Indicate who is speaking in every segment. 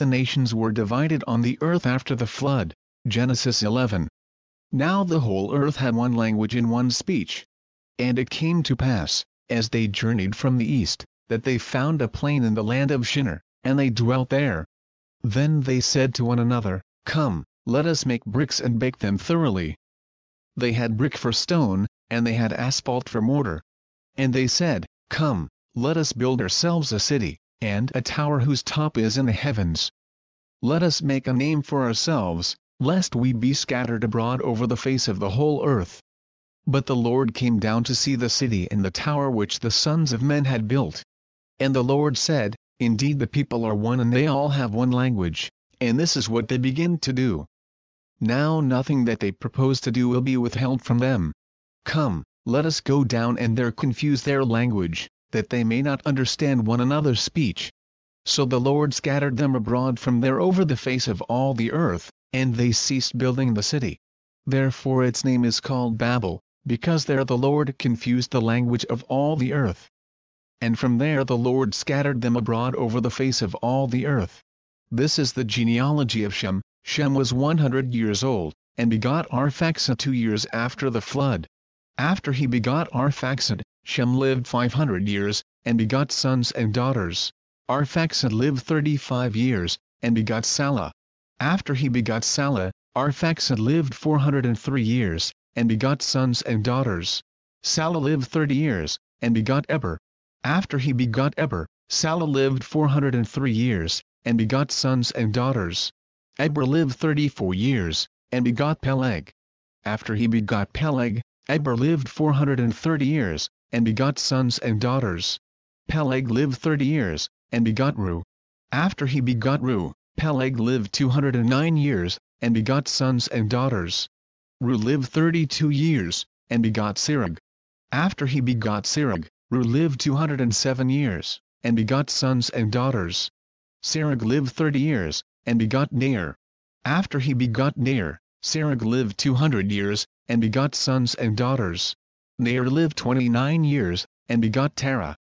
Speaker 1: the nations were divided on the earth after the flood. Genesis 11. Now the whole earth had one language and one speech. And it came to pass, as they journeyed from the east, that they found a plain in the land of Shinar, and they dwelt there. Then they said to one another, Come, let us make bricks and bake them thoroughly. They had brick for stone, and they had asphalt for mortar. And they said, Come, let us build ourselves a city, and a tower whose top is in the heavens. Let us make a name for ourselves, lest we be scattered abroad over the face of the whole earth. But the Lord came down to see the city and the tower which the sons of men had built. And the Lord said, Indeed the people are one and they all have one language, and this is what they begin to do. Now nothing that they propose to do will be withheld from them. Come, let us go down and there confuse their language, that they may not understand one another's speech. So the Lord scattered them abroad from there over the face of all the earth, and they ceased building the city. Therefore its name is called Babel, because there the Lord confused the language of all the earth. And from there the Lord scattered them abroad over the face of all the earth. This is the genealogy of Shem. Shem was 100 years old, and begot Arphaxad 2 years after the flood. After he begot Arphaxad, Shem lived 500 years, and begot sons and daughters. Arphaxad lived 35 years, and begot Salah. After he begot Salah, Arphaxad lived 403 years, and begot sons and daughters. Salah lived 30 years, and begot Eber. After he begot Eber, Salah lived 403 years, and begot sons and daughters. Eber lived 34 years, and begot Peleg. After he begot Peleg, Eber lived 430 years, and begot sons and daughters. Peleg lived 30 years, and begot Ru. After he begot Ru, Peleg lived 209 years, and begot sons and daughters. Ru lived 32 years, and begot Serug. After he begot Serug, Ru lived 207 years, and begot sons and daughters. Serug lived 30 years, and begot Nair. After he begot Nair, Serug lived 200 years, and begot sons and daughters. Nair lived 29 years, and begot Terah.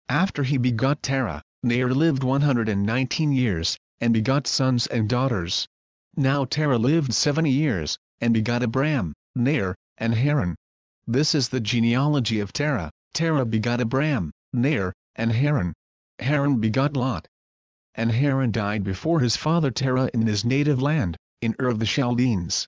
Speaker 1: After he begot Terah, Nair lived 119 years, and begot sons and daughters. Now Terah lived 70 years, and begot Abram, Nair, and Haran. This is the genealogy of Terah. Terah begot Abram, Nair, and Haran. Haran begot Lot. And Haran died before his father Terah in his native land, in Ur of the Chaldeans.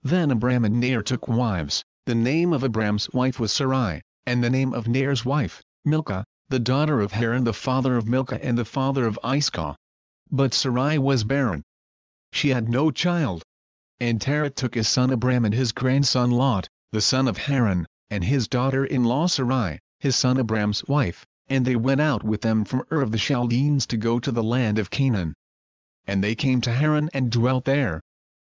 Speaker 1: Then Abram and Nair took wives. The name of Abram's wife was Sarai, and the name of Nair's wife, Milcah, the daughter of Haran the father of Milcah and the father of Iscah. But Sarai was barren. She had no child. And Terah took his son Abram and his grandson Lot, the son of Haran, and his daughter-in-law Sarai, his son Abram's wife, and they went out with them from Ur of the Chaldeans to go to the land of Canaan. And they came to Haran and dwelt there.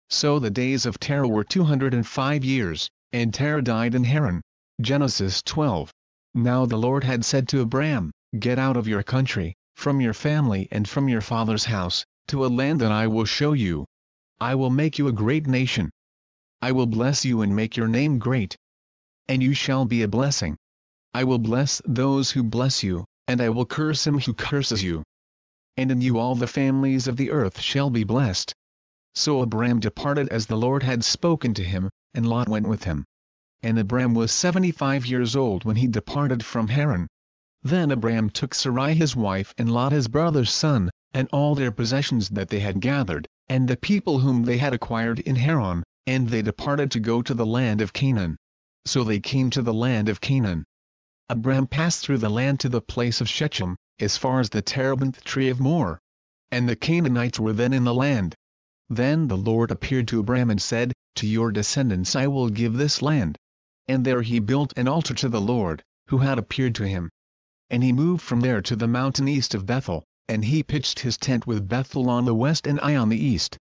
Speaker 1: So the days of Terah were 205 years, and Terah died in Haran. Genesis 12. Now the Lord had said to Abram, Get out of your country, from your family and from your father's house, to a land that I will show you. I will make you a great nation. I will bless you and make your name great. And you shall be a blessing. I will bless those who bless you, and I will curse him who curses you. And in you all the families of the earth shall be blessed. So Abram departed as the Lord had spoken to him, and Lot went with him. And Abram was 75 years old when he departed from Haran. Then Abram took Sarai his wife and Lot his brother's son, and all their possessions that they had gathered, and the people whom they had acquired in Haran, and they departed to go to the land of Canaan. So they came to the land of Canaan. Abram passed through the land to the place of Shechem, as far as the terebinth tree of Moreh. And the Canaanites were then in the land. Then the Lord appeared to Abram and said, To your descendants I will give this land. And there he built an altar to the Lord, who had appeared to him. And he moved from there to the mountain east of Bethel, and he pitched his tent with Bethel on the west and Ai on the east.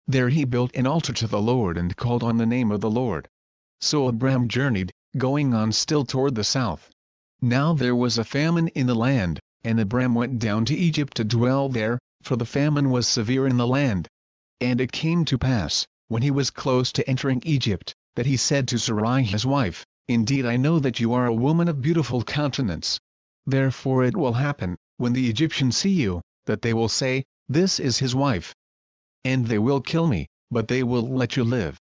Speaker 1: There he built an altar to the Lord and called on the name of the Lord. So Abram journeyed, going on still toward the south. Now there was a famine in the land, and Abram went down to Egypt to dwell there, for the famine was severe in the land. And it came to pass, when he was close to entering Egypt, that he said to Sarai his wife, Indeed I know that you are a woman of beautiful countenance. Therefore it will happen, when the Egyptians see you, that they will say, This is his wife. And they will kill me, but they will let you live.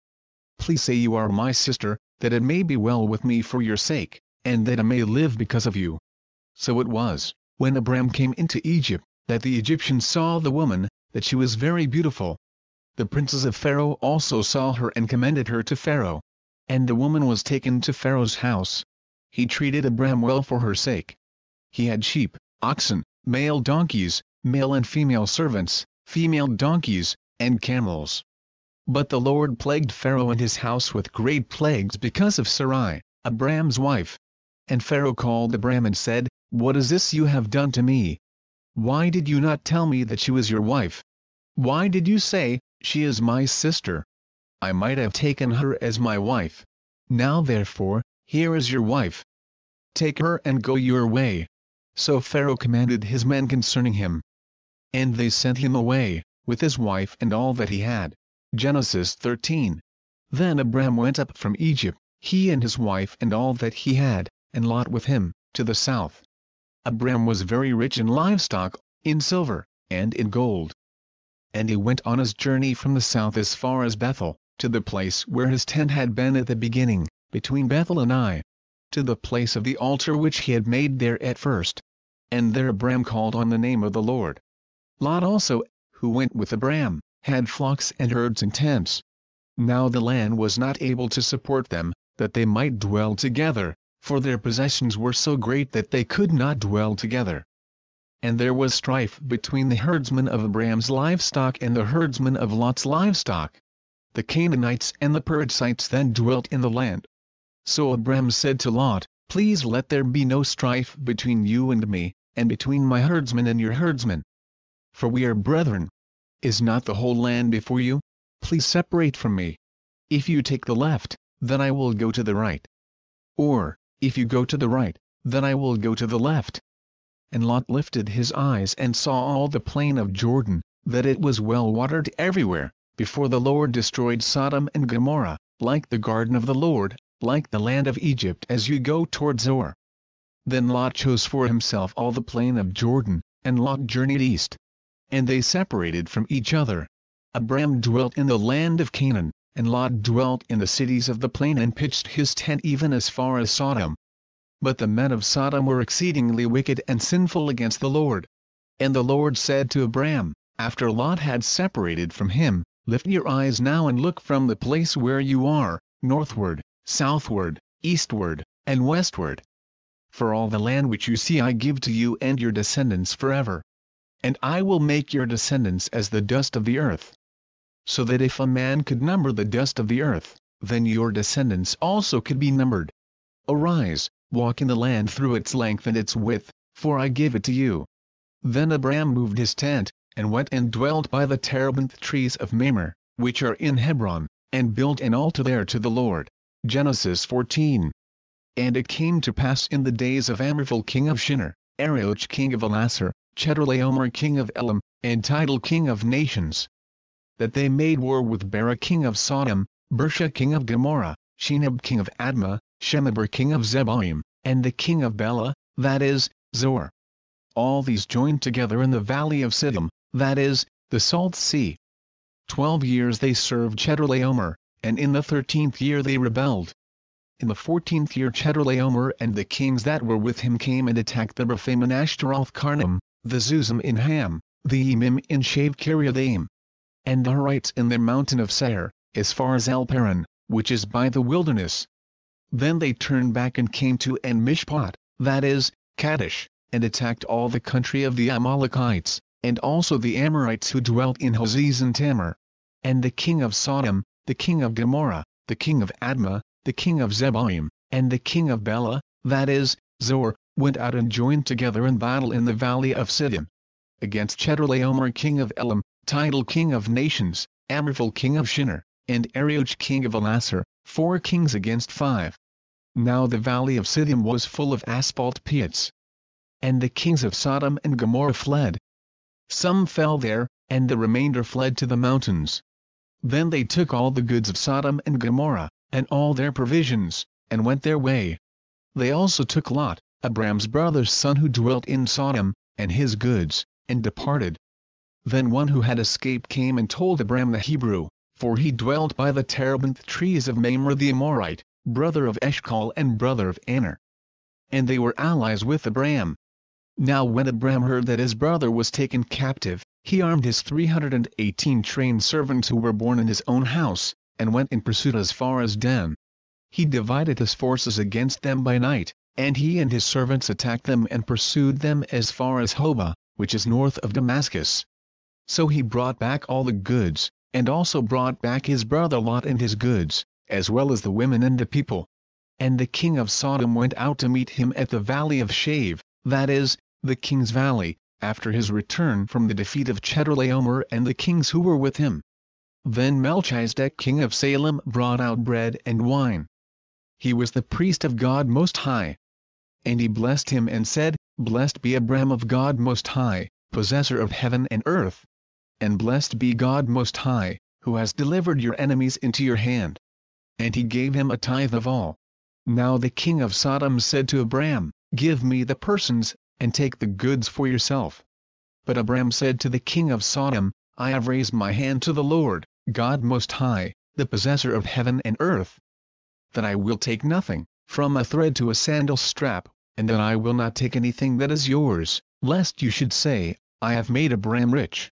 Speaker 1: Please say you are my sister, that it may be well with me for your sake, and that I may live because of you." So it was, when Abram came into Egypt, that the Egyptians saw the woman, that she was very beautiful. The princes of Pharaoh also saw her and commended her to Pharaoh. And the woman was taken to Pharaoh's house. He treated Abram well for her sake. He had sheep, oxen, male donkeys, male and female servants, female donkeys, and camels. But the Lord plagued Pharaoh and his house with great plagues because of Sarai, Abram's wife. And Pharaoh called Abram and said, "What is this you have done to me? Why did you not tell me that she was your wife? Why did you say, 'She is my sister'? I might have taken her as my wife. Now therefore, here is your wife. Take her and go your way." So Pharaoh commanded his men concerning him. And they sent him away, with his wife and all that he had. Genesis 13. Then Abram went up from Egypt, he and his wife and all that he had, and Lot with him, to the south. Abram was very rich in livestock, in silver, and in gold. And he went on his journey from the south as far as Bethel, to the place where his tent had been at the beginning, between Bethel and Ai, to the place of the altar which he had made there at first. And there Abram called on the name of the Lord. Lot also, who went with Abram, had flocks and herds and tents. Now the land was not able to support them, that they might dwell together, for their possessions were so great that they could not dwell together. And there was strife between the herdsmen of Abram's livestock and the herdsmen of Lot's livestock. The Canaanites and the Perizzites then dwelt in the land. So Abram said to Lot, "Please let there be no strife between you and me, and between my herdsmen and your herdsmen. For we are brethren. Is not the whole land before you? Please separate from me. If you take the left, then I will go to the right. Or, if you go to the right, then I will go to the left." And Lot lifted his eyes and saw all the plain of Jordan, that it was well watered everywhere, before the Lord destroyed Sodom and Gomorrah, like the garden of the Lord, like the land of Egypt as you go toward Zoar. Then Lot chose for himself all the plain of Jordan, and Lot journeyed east. And they separated from each other. Abram dwelt in the land of Canaan, and Lot dwelt in the cities of the plain and pitched his tent even as far as Sodom. But the men of Sodom were exceedingly wicked and sinful against the Lord. And the Lord said to Abram, after Lot had separated from him, "Lift your eyes now and look from the place where you are, northward, southward, eastward, and westward. For all the land which you see I give to you and your descendants forever. And I will make your descendants as the dust of the earth. So that if a man could number the dust of the earth, then your descendants also could be numbered. Arise, walk in the land through its length and its width, for I give it to you." Then Abram moved his tent, and went and dwelt by the terebinth trees of Mamre, which are in Hebron, and built an altar there to the Lord. Genesis 14. And it came to pass in the days of Amraphel king of Shinar, Arioch king of Elasar, Chedorlaomer king of Elam, and Tidal king of nations, that they made war with Bera king of Sodom, Bersha king of Gomorrah, Shinab king of Admah, Shemeber king of Zeboim, and the king of Bela, that is, Zoar. All these joined together in the valley of Siddim, that is, the Salt Sea. 12 years they served Chedorlaomer, and in the 13th year they rebelled. In the 14th year Chedorlaomer and the kings that were with him came and attacked the Rephaim in Ashtaroth Karnaim, the Zuzim in Ham, the Emim in Shave Kiriathaim, and the Horites in the mountain of Seir, as far as El Paran, which is by the wilderness. Then they turned back and came to En Mishpat, that is, Kadesh, and attacked all the country of the Amalekites, and also the Amorites who dwelt in Hosez and Tamar. And the king of Sodom, the king of Gomorrah, the king of Admah, the king of Zeboim, and the king of Bela, that is, Zoar, went out and joined together in battle in the valley of Siddim, against Chedorlaomer king of Elam, Tidal king of nations, Amraphel king of Shinar, and Arioch king of Elasar, 4 kings against 5. Now the valley of Siddim was full of asphalt pits. And the kings of Sodom and Gomorrah fled. Some fell there, and the remainder fled to the mountains. Then they took all the goods of Sodom and Gomorrah, and all their provisions, and went their way. They also took Lot, Abram's brother's son who dwelt in Sodom, and his goods, and departed. Then one who had escaped came and told Abram the Hebrew, for he dwelt by the terebinth trees of Mamre the Amorite, brother of Eshcol and brother of Aner. And they were allies with Abram. Now when Abram heard that his brother was taken captive, he armed his 318 trained servants who were born in his own house, and went in pursuit as far as Dan. He divided his forces against them by night, and he and his servants attacked them and pursued them as far as Hobah, which is north of Damascus. So he brought back all the goods, and also brought back his brother Lot and his goods, as well as the women and the people. And the king of Sodom went out to meet him at the valley of Shave, that is, the king's valley, after his return from the defeat of Chedorlaomer and the kings who were with him. Then Melchizedek king of Salem brought out bread and wine. He was the priest of God Most High. And he blessed him and said, Blessed be Abram of God Most High, possessor of heaven and earth. And blessed be God Most High, who has delivered your enemies into your hand. And he gave him a tithe of all. Now the king of Sodom said to Abram, Give me the persons, and take the goods for yourself. But Abram said to the king of Sodom, I have raised my hand to the Lord, God Most High, the possessor of heaven and earth, that I will take nothing, from a thread to a sandal strap, and that I will not take anything that is yours, lest you should say, I have made Abram rich.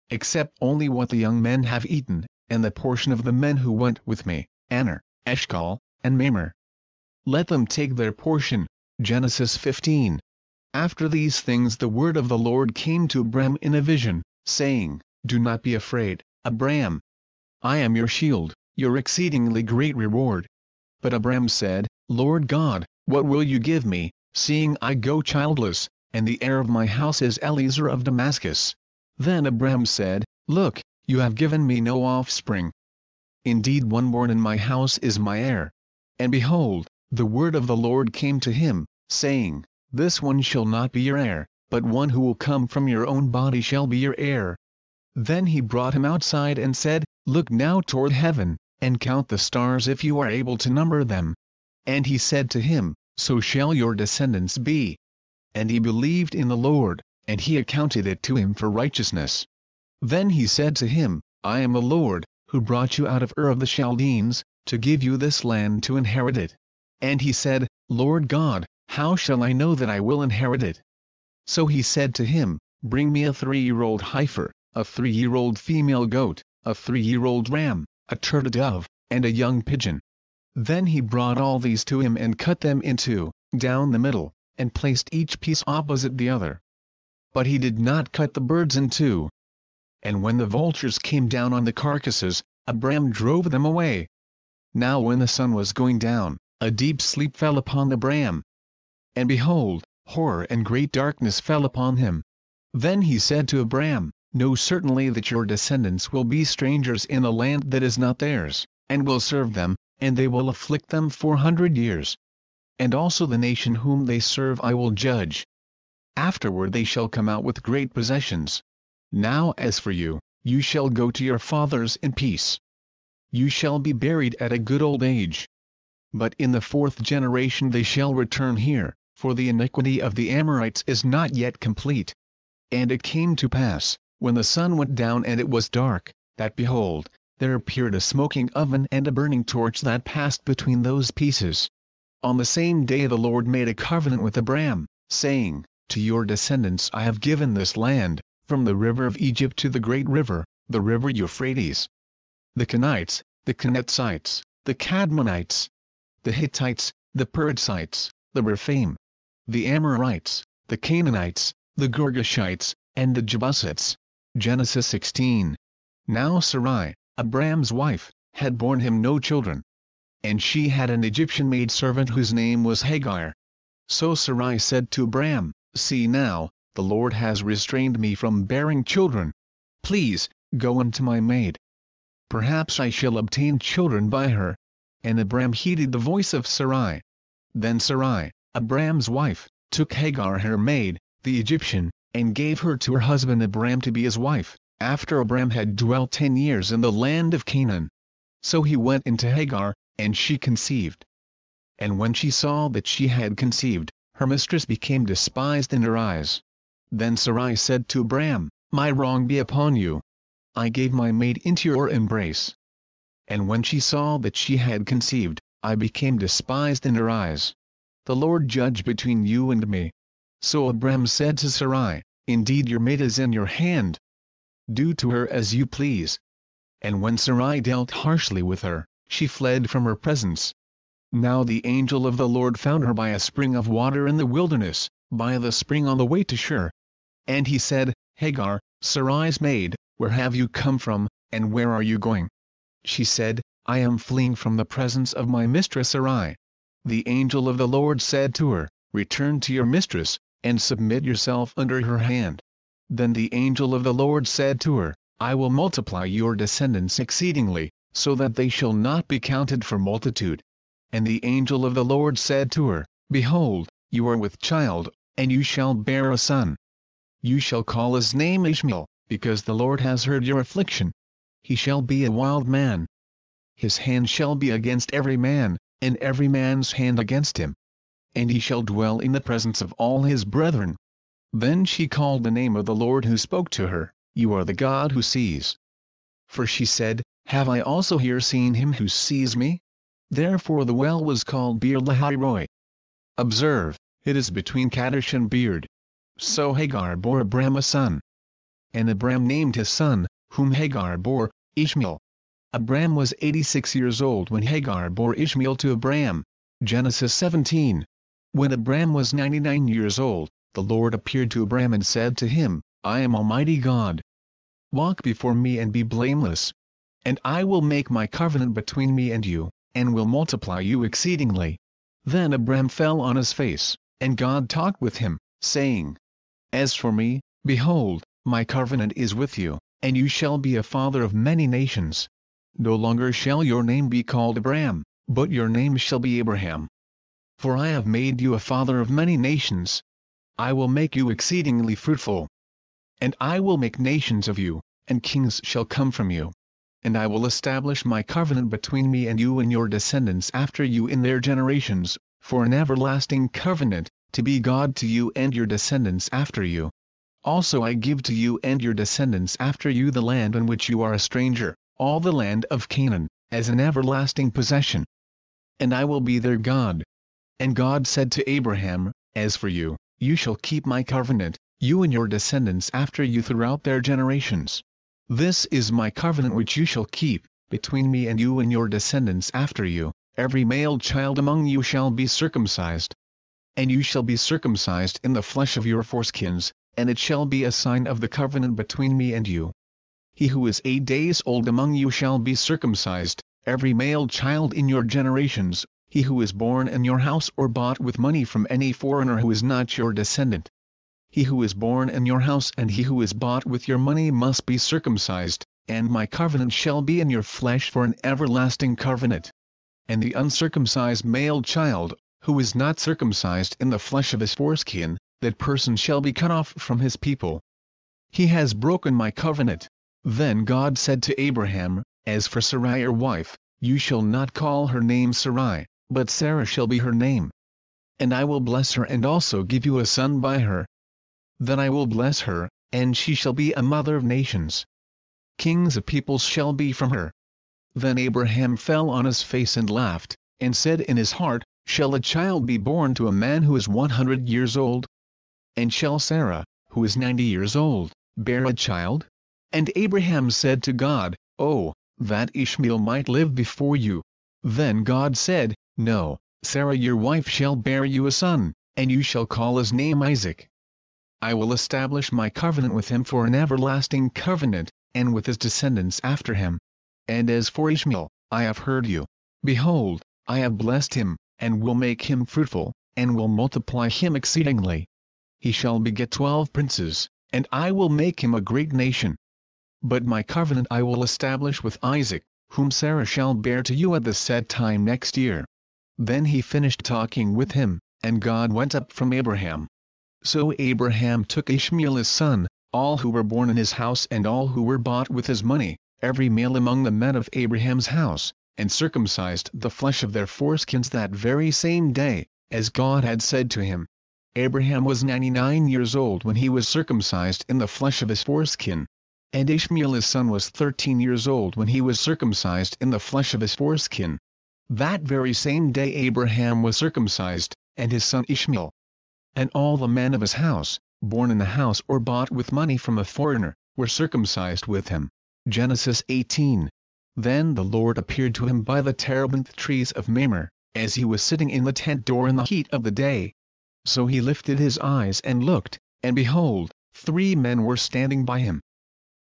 Speaker 1: Except only what the young men have eaten, and the portion of the men who went with me, Aner, Eshcol, and Mamre. Let them take their portion. Genesis 15. After these things the word of the Lord came to Abram in a vision, saying, Do not be afraid, Abram. I am your shield, your exceedingly great reward. But Abram said, Lord God, what will you give me, seeing I go childless, and the heir of my house is Eliezer of Damascus? Then Abram said, Look, you have given me no offspring. Indeed one born in my house is my heir. And behold, the word of the Lord came to him, saying, This one shall not be your heir, but one who will come from your own body shall be your heir. Then he brought him outside and said, Look now toward heaven, and count the stars if you are able to number them. And he said to him, So shall your descendants be. And he believed in the Lord, and he accounted it to him for righteousness. Then he said to him, I am the Lord, who brought you out of Ur of the Chaldeans, to give you this land to inherit it. And he said, Lord God, how shall I know that I will inherit it? So he said to him, Bring me a 3-year-old heifer, a 3-year-old female goat, a 3-year-old ram, a turtle dove, and a young pigeon. Then he brought all these to him and cut them in two, down the middle, and placed each piece opposite the other. But he did not cut the birds in two. And when the vultures came down on the carcasses, Abram drove them away. Now when the sun was going down, a deep sleep fell upon Abram. And behold, horror and great darkness fell upon him. Then he said to Abram, Know certainly that your descendants will be strangers in a land that is not theirs, and will serve them, and they will afflict them 400 years. And also the nation whom they serve I will judge. Afterward they shall come out with great possessions. Now as for you, you shall go to your fathers in peace. You shall be buried at a good old age. But in the 4th generation they shall return here, for the iniquity of the Amorites is not yet complete. And it came to pass, when the sun went down and it was dark, that behold, there appeared a smoking oven and a burning torch that passed between those pieces. On the same day the Lord made a covenant with Abram, saying, To your descendants I have given this land, from the river of Egypt to the great river, the river Euphrates. The Kenites, the Kenetzites, the Cadmonites, the Hittites, the Perizzites, the Rephaim, the Amorites, the Canaanites, the Girgashites, and the Jebusites. Genesis 16. Now Sarai, Abram's wife, had borne him no children. And she had an Egyptian maidservant whose name was Hagar. So Sarai said to Abram, See now, the Lord has restrained me from bearing children. Please, go unto my maid. Perhaps I shall obtain children by her. And Abram heeded the voice of Sarai. Then Sarai, Abram's wife, took Hagar her maid, the Egyptian, and gave her to her husband Abram to be his wife, after Abram had dwelt 10 years in the land of Canaan. So he went into Hagar, and she conceived. And when she saw that she had conceived, her mistress became despised in her eyes. Then Sarai said to Abram, my wrong be upon you. I gave my maid into your embrace. And when she saw that she had conceived, I became despised in her eyes. The Lord judge between you and me." So Abram said to Sarai, "Indeed your maid is in your hand. Do to her as you please." And when Sarai dealt harshly with her, she fled from her presence. Now the angel of the Lord found her by a spring of water in the wilderness, by the spring on the way to Shur. And he said, "Hagar, Sarai's maid, where have you come from, and where are you going?" She said, "I am fleeing from the presence of my mistress Sarai." The angel of the Lord said to her, "Return to your mistress, and submit yourself under her hand." Then the angel of the Lord said to her, "I will multiply your descendants exceedingly, so that they shall not be counted for multitude." And the angel of the Lord said to her, "Behold, you are with child, and you shall bear a son. You shall call his name Ishmael, because the Lord has heard your affliction. He shall be a wild man. His hand shall be against every man, and every man's hand against him. And he shall dwell in the presence of all his brethren." Then she called the name of the Lord who spoke to her, "You are the God who sees." For she said, "Have I also here seen him who sees me?" Therefore the well was called Beer Lahai-roi. Observe, it is between Kadesh and Beard. So Hagar bore Abram a son. And Abram named his son, whom Hagar bore, Ishmael. Abram was 86 years old when Hagar bore Ishmael to Abram. Genesis 17. When Abram was 99 years old, the Lord appeared to Abram and said to him, "I am Almighty God. Walk before me and be blameless. And I will make my covenant between me and you, and will multiply you exceedingly." Then Abram fell on his face, and God talked with him, saying, "As for me, behold, my covenant is with you, and you shall be a father of many nations. No longer shall your name be called Abram, but your name shall be Abraham. For I have made you a father of many nations. I will make you exceedingly fruitful. And I will make nations of you, and kings shall come from you. And I will establish my covenant between me and you and your descendants after you in their generations, for an everlasting covenant, to be God to you and your descendants after you. Also I give to you and your descendants after you the land on which you are a stranger, all the land of Canaan, as an everlasting possession. And I will be their God." And God said to Abraham, "As for you, you shall keep my covenant, you and your descendants after you throughout their generations. This is my covenant which you shall keep, between me and you and your descendants after you. Every male child among you shall be circumcised. And you shall be circumcised in the flesh of your foreskins, and it shall be a sign of the covenant between me and you. He who is 8 days old among you shall be circumcised, every male child in your generations, he who is born in your house or bought with money from any foreigner who is not your descendant. He who is born in your house and he who is bought with your money must be circumcised, and my covenant shall be in your flesh for an everlasting covenant. And the uncircumcised male child, who is not circumcised in the flesh of his foreskin, that person shall be cut off from his people. He has broken my covenant." Then God said to Abraham, "As for Sarai your wife, you shall not call her name Sarai, but Sarah shall be her name. And I will bless her and also give you a son by her. Then I will bless her, and she shall be a mother of nations. Kings of peoples shall be from her." Then Abraham fell on his face and laughed, and said in his heart, "Shall a child be born to a man who is 100 years old? And shall Sarah, who is 90 years old, bear a child?" And Abraham said to God, "Oh, that Ishmael might live before you." Then God said, "No, Sarah your wife shall bear you a son, and you shall call his name Isaac. I will establish my covenant with him for an everlasting covenant, and with his descendants after him. And as for Ishmael, I have heard you. Behold, I have blessed him, and will make him fruitful, and will multiply him exceedingly. He shall beget 12 princes, and I will make him a great nation. But my covenant I will establish with Isaac, whom Sarah shall bear to you at the set time next year." Then he finished talking with him, and God went up from Abraham. So Abraham took Ishmael his son, all who were born in his house and all who were bought with his money, every male among the men of Abraham's house, and circumcised the flesh of their foreskins that very same day, as God had said to him. Abraham was 99 years old when he was circumcised in the flesh of his foreskin. And Ishmael his son was 13 years old when he was circumcised in the flesh of his foreskin. That very same day Abraham was circumcised, and his son Ishmael. And all the men of his house, born in the house or bought with money from a foreigner, were circumcised with him. Genesis 18. Then the Lord appeared to him by the terebinth trees of Mamre, as he was sitting in the tent door in the heat of the day. So he lifted his eyes and looked, and behold, 3 men were standing by him.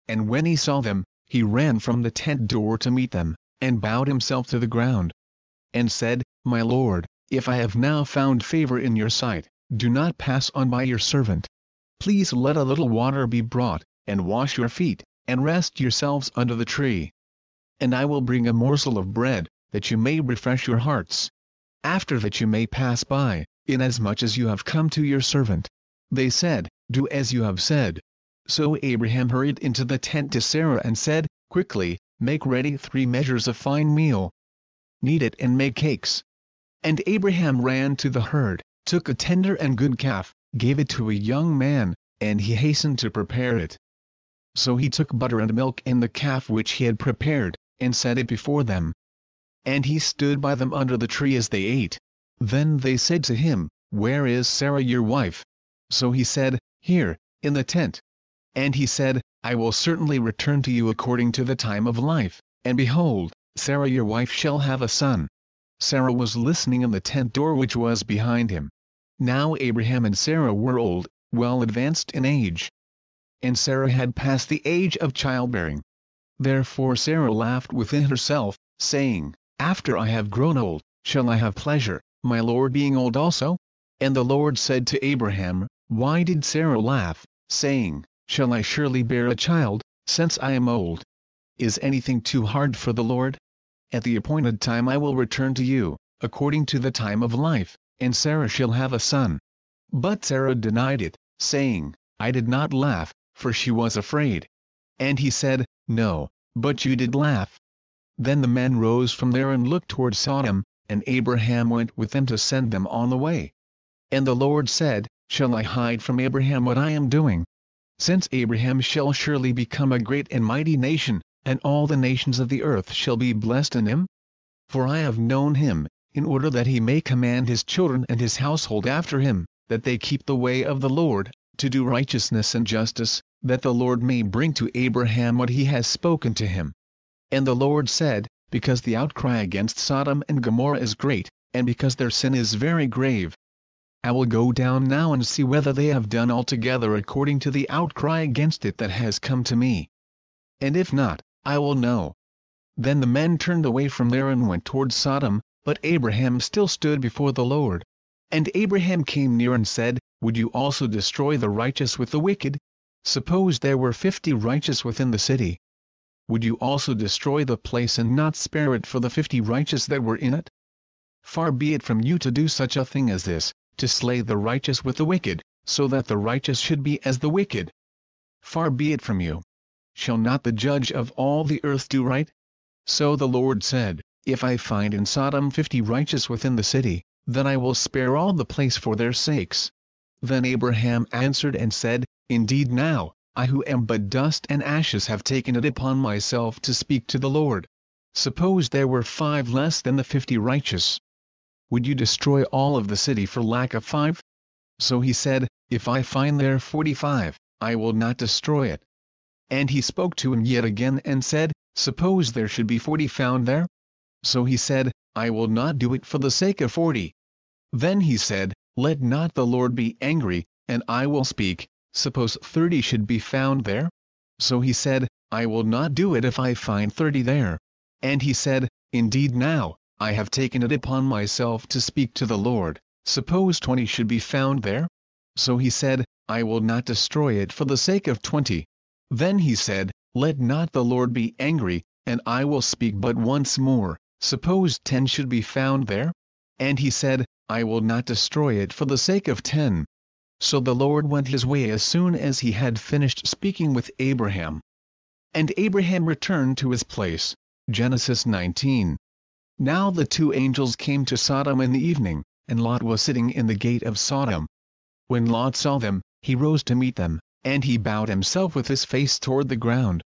Speaker 1: And when he saw them, he ran from the tent door to meet them, and bowed himself to the ground, and said, My Lord, if I have now found favor in your sight, do not pass on by your servant. Please let a little water be brought, and wash your feet, and rest yourselves under the tree. And I will bring a morsel of bread, that you may refresh your hearts. After that you may pass by, inasmuch as you have come to your servant. They said, Do as you have said. So Abraham hurried into the tent to Sarah and said, Quickly, make ready 3 measures of fine meal. Knead it and make cakes. And Abraham ran to the herd, took a tender and good calf, gave it to a young man, and he hastened to prepare it. So he took butter and milk and the calf which he had prepared, and set it before them. And he stood by them under the tree as they ate. Then they said to him, Where is Sarah your wife? So he said, Here, in the tent. And he said, I will certainly return to you according to the time of life, and behold, Sarah your wife shall have a son. Sarah was listening in the tent door which was behind him. Now Abraham and Sarah were old, well advanced in age. And Sarah had passed the age of childbearing. Therefore Sarah laughed within herself, saying, After I have grown old, shall I have pleasure, my Lord being old also? And the Lord said to Abraham, Why did Sarah laugh, saying, Shall I surely bear a child, since I am old? Is anything too hard for the Lord? At the appointed time I will return to you, according to the time of life, and Sarah shall have a son. But Sarah denied it, saying, I did not laugh, for she was afraid. And he said, No, but you did laugh. Then the men rose from there and looked toward Sodom, and Abraham went with them to send them on the way. And the Lord said, Shall I hide from Abraham what I am doing? Since Abraham shall surely become a great and mighty nation, and all the nations of the earth shall be blessed in him. For I have known him, in order that he may command his children and his household after him, that they keep the way of the Lord, to do righteousness and justice, that the Lord may bring to Abraham what he has spoken to him. And the Lord said, Because the outcry against Sodom and Gomorrah is great, and because their sin is very grave, I will go down now and see whether they have done altogether according to the outcry against it that has come to me. And if not, I will know. Then the men turned away from there and went toward Sodom, but Abraham still stood before the Lord. And Abraham came near and said, Would you also destroy the righteous with the wicked? Suppose there were 50 righteous within the city. Would you also destroy the place and not spare it for the 50 righteous that were in it? Far be it from you to do such a thing as this, to slay the righteous with the wicked, so that the righteous should be as the wicked. Far be it from you. Shall not the judge of all the earth do right? So the Lord said, If I find in Sodom 50 righteous within the city, then I will spare all the place for their sakes. Then Abraham answered and said, Indeed now, I who am but dust and ashes have taken it upon myself to speak to the Lord. Suppose there were 5 less than the 50 righteous. Would you destroy all of the city for lack of 5? So he said, If I find there 45, I will not destroy it. And he spoke to him yet again and said, Suppose there should be 40 found there? So he said, I will not do it for the sake of 40. Then he said, Let not the Lord be angry, and I will speak. Suppose 30 should be found there? So he said, I will not do it if I find 30 there. And he said, Indeed now, I have taken it upon myself to speak to the Lord. Suppose 20 should be found there? So he said, I will not destroy it for the sake of 20. Then he said, Let not the Lord be angry, and I will speak but once more. Suppose 10 should be found there? And he said, I will not destroy it for the sake of 10. So the Lord went his way as soon as he had finished speaking with Abraham. And Abraham returned to his place. Genesis 19. Now the 2 angels came to Sodom in the evening, and Lot was sitting in the gate of Sodom. When Lot saw them, he rose to meet them, and he bowed himself with his face toward the ground.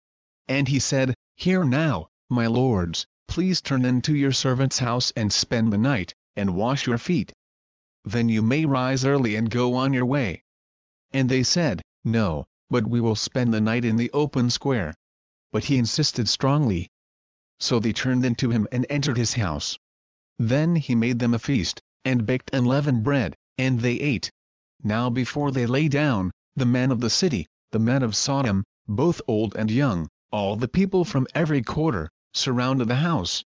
Speaker 1: And he said, "Hear now, my lords, please turn into your servant's house and spend the night, and wash your feet. Then you may rise early and go on your way." And they said, "No, but we will spend the night in the open square." But he insisted strongly. So they turned into him and entered his house. Then he made them a feast, and baked unleavened bread, and they ate. Now before they lay down, the men of the city, the men of Sodom, both old and young, all the people from every quarter, surrounded the house.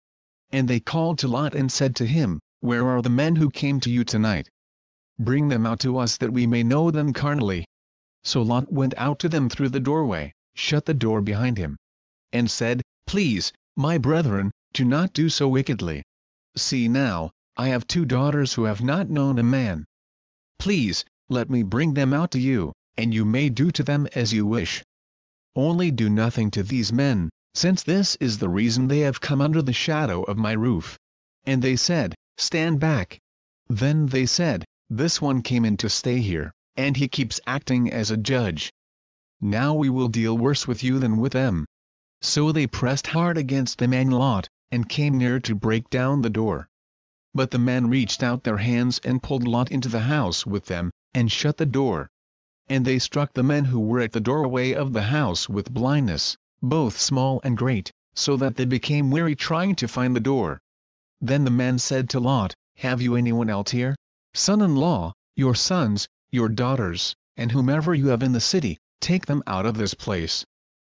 Speaker 1: And they called to Lot and said to him, "Where are the men who came to you tonight? Bring them out to us that we may know them carnally." So Lot went out to them through the doorway, shut the door behind him, and said, "Please, my brethren, do not do so wickedly. See now, I have 2 daughters who have not known a man. Please, let me bring them out to you, and you may do to them as you wish. Only do nothing to these men, since this is the reason they have come under the shadow of my roof." And they said, "Stand back." Then they said, "This one came in to stay here, and he keeps acting as a judge. Now we will deal worse with you than with them." So they pressed hard against the man Lot, and came near to break down the door. But the men reached out their hands and pulled Lot into the house with them, and shut the door. And they struck the men who were at the doorway of the house with blindness, both small and great, so that they became weary trying to find the door. Then the men said to Lot, "Have you anyone else here? Son-in-law, your sons, your daughters, and whomever you have in the city, take them out of this place.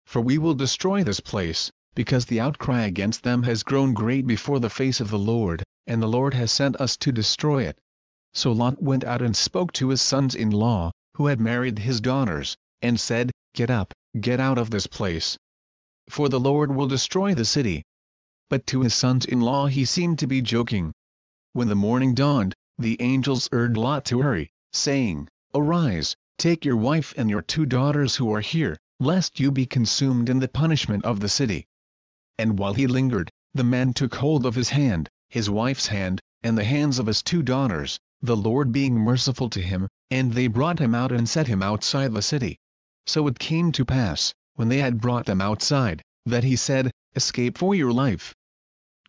Speaker 1: For we will destroy this place, because the outcry against them has grown great before the face of the Lord, and the Lord has sent us to destroy it." So Lot went out and spoke to his sons-in-law, who had married his daughters, and said, "Get up, get out of this place. For the Lord will destroy the city." But to his sons-in-law he seemed to be joking. When the morning dawned, the angels urged Lot to hurry, saying, "Arise, take your wife and your 2 daughters who are here, lest you be consumed in the punishment of the city." And while he lingered, the men took hold of his hand, his wife's hand, and the hands of his 2 daughters, the Lord being merciful to him, and they brought him out and set him outside the city. So it came to pass, when they had brought them outside, that he said, "Escape for your life.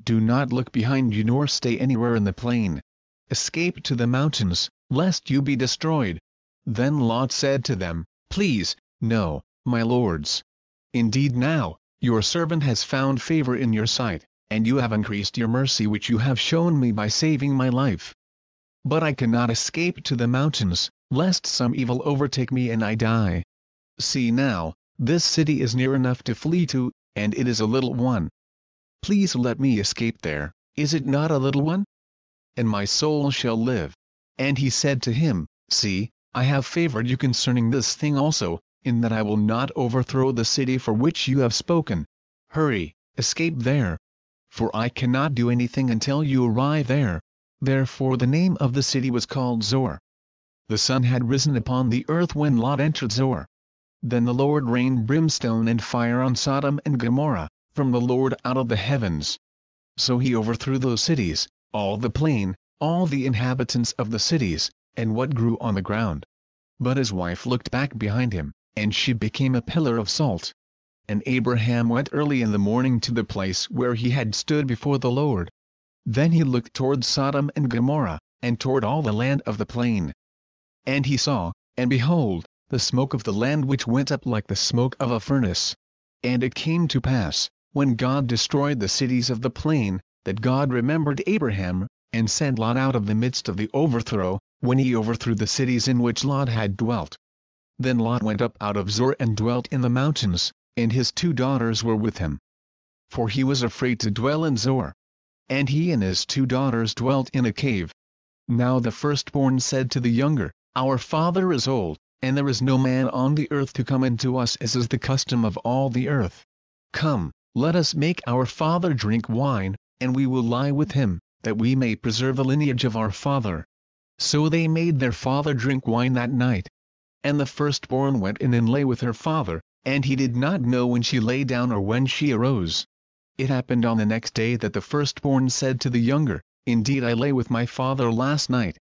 Speaker 1: Do not look behind you nor stay anywhere in the plain. Escape to the mountains, lest you be destroyed." Then Lot said to them, "Please, no, my lords. Indeed now, your servant has found favor in your sight, and you have increased your mercy which you have shown me by saving my life. But I cannot escape to the mountains, lest some evil overtake me and I die. See now, this city is near enough to flee to, and it is a little one. Please let me escape there, is it not a little one? And my soul shall live." And he said to him, "See, I have favored you concerning this thing also, in that I will not overthrow the city for which you have spoken. Hurry, escape there. For I cannot do anything until you arrive there." Therefore the name of the city was called Zoar. The sun had risen upon the earth when Lot entered Zoar. Then the Lord rained brimstone and fire on Sodom and Gomorrah, from the Lord out of the heavens. So he overthrew those cities, all the plain, all the inhabitants of the cities, and what grew on the ground. But his wife looked back behind him, and she became a pillar of salt. And Abraham went early in the morning to the place where he had stood before the Lord. Then he looked toward Sodom and Gomorrah, and toward all the land of the plain. And he saw, and behold, the smoke of the land which went up like the smoke of a furnace. And it came to pass, when God destroyed the cities of the plain, that God remembered Abraham, and sent Lot out of the midst of the overthrow, when he overthrew the cities in which Lot had dwelt. Then Lot went up out of Zoar and dwelt in the mountains, and his 2 daughters were with him. For he was afraid to dwell in Zoar. And he and his 2 daughters dwelt in a cave. Now the firstborn said to the younger, "Our father is old, and there is no man on the earth to come into us as is the custom of all the earth. Come, let us make our father drink wine, and we will lie with him, that we may preserve the lineage of our father." So they made their father drink wine that night. And the firstborn went in and lay with her father, and he did not know when she lay down or when she arose. It happened on the next day that the firstborn said to the younger, "Indeed I lay with my father last night."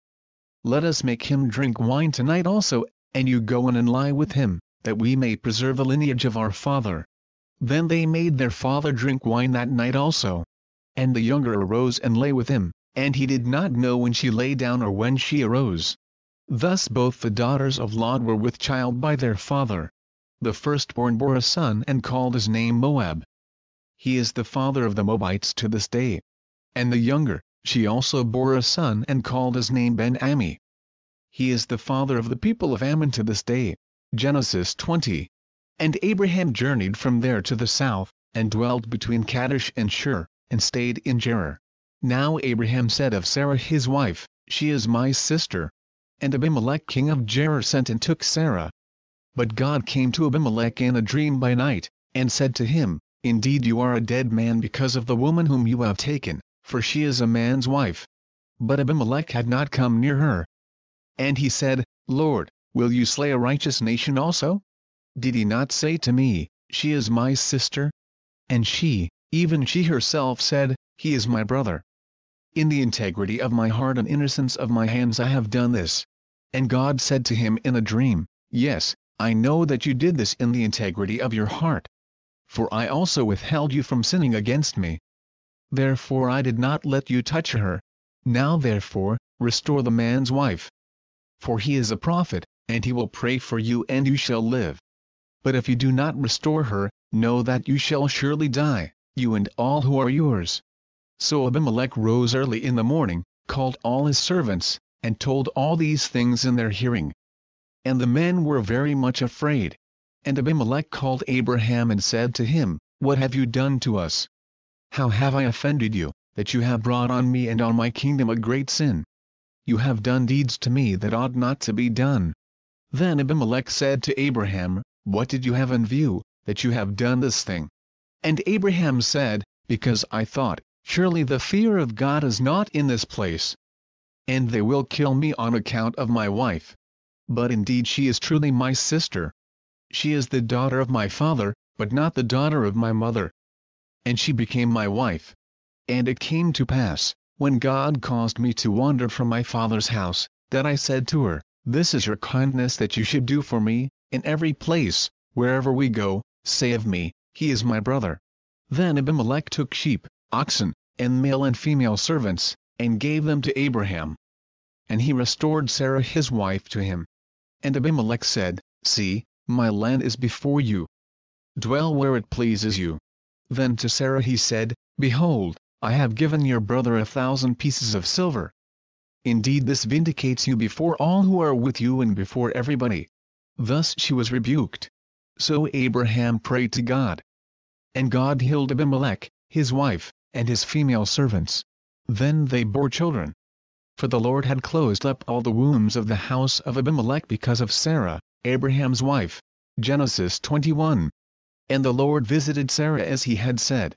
Speaker 1: Let us make him drink wine tonight also, and you go in and lie with him, that we may preserve the lineage of our father." Then they made their father drink wine that night also. And the younger arose and lay with him, and he did not know when she lay down or when she arose. Thus both the daughters of Lot were with child by their father. The firstborn bore a son and called his name Moab. He is the father of the Moabites to this day. And the younger, she also bore a son and called his name Ben-Ammi. He is the father of the people of Ammon to this day. Genesis 20. And Abraham journeyed from there to the south, and dwelt between Kadesh and Shur, and stayed in Gerar. Now Abraham said of Sarah his wife, "She is my sister." And Abimelech king of Gerar sent and took Sarah. But God came to Abimelech in a dream by night, and said to him, "Indeed you are a dead man because of the woman whom you have taken, for she is a man's wife." But Abimelech had not come near her. And he said, "Lord, will you slay a righteous nation also? Did he not say to me, 'She is my sister'?" And she, even she herself said, "He is my brother. In the integrity of my heart and innocence of my hands I have done this." And God said to him in a dream, "Yes, I know that you did this in the integrity of your heart. For I also withheld you from sinning against me. Therefore I did not let you touch her. Now therefore, restore the man's wife. For he is a prophet, and he will pray for you and you shall live. But if you do not restore her, know that you shall surely die, you and all who are yours." So Abimelech rose early in the morning, called all his servants, and told all these things in their hearing. And the men were very much afraid. And Abimelech called Abraham and said to him, "What have you done to us? How have I offended you, that you have brought on me and on my kingdom a great sin? You have done deeds to me that ought not to be done." Then Abimelech said to Abraham, "What did you have in view, that you have done this thing?" And Abraham said, "Because I thought, surely the fear of God is not in this place. And they will kill me on account of my wife. But indeed she is truly my sister. She is the daughter of my father, but not the daughter of my mother. And she became my wife. And it came to pass, when God caused me to wander from my father's house, that I said to her, 'This is your kindness that you should do for me, in every place, wherever we go, say of me, he is my brother.' Then Abimelech took sheep, oxen, and male and female servants, and gave them to Abraham. And he restored Sarah his wife to him. And Abimelech said, 'See, my land is before you. Dwell where it pleases you.' Then to Sarah he said, 'Behold, I have given your brother 1,000 pieces of silver. Indeed this vindicates you before all who are with you and before everybody.' Thus she was rebuked. So Abraham prayed to God. And God healed Abimelech, his wife, and his female servants. Then they bore children. For the Lord had closed up all the wombs of the house of Abimelech because of Sarah, Abraham's wife. Genesis 21. And the Lord visited Sarah as he had said,